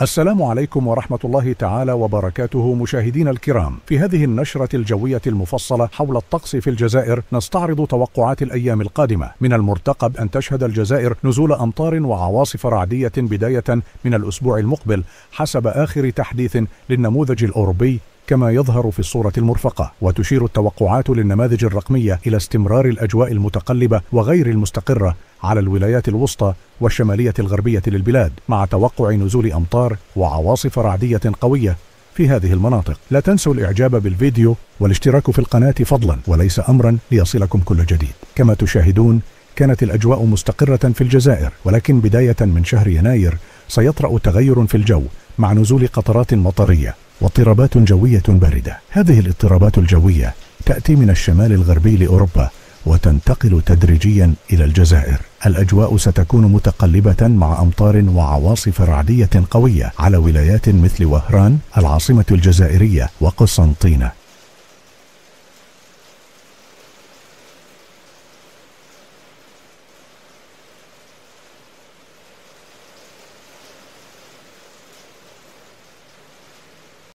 السلام عليكم ورحمة الله تعالى وبركاته مشاهدينا الكرام. في هذه النشرة الجوية المفصلة حول الطقس في الجزائر نستعرض توقعات الأيام القادمة. من المرتقب أن تشهد الجزائر نزول أمطار وعواصف رعدية بداية من الأسبوع المقبل حسب آخر تحديث للنموذج الأوروبي كما يظهر في الصورة المرفقة، وتشير التوقعات للنماذج الرقمية إلى استمرار الأجواء المتقلبة وغير المستقرة على الولايات الوسطى والشمالية الغربية للبلاد، مع توقع نزول أمطار وعواصف رعدية قوية في هذه المناطق. لا تنسوا الإعجاب بالفيديو والاشتراك في القناة فضلا، وليس أمرا ليصلكم كل جديد. كما تشاهدون كانت الأجواء مستقرة في الجزائر، ولكن بداية من شهر يناير سيطرأ تغير في الجو مع نزول قطرات مطرية واضطرابات جوية باردة. هذه الاضطرابات الجوية تأتي من الشمال الغربي لأوروبا وتنتقل تدريجيا إلى الجزائر. الأجواء ستكون متقلبة مع أمطار وعواصف رعدية قوية على ولايات مثل وهران العاصمة الجزائرية وقسنطينة.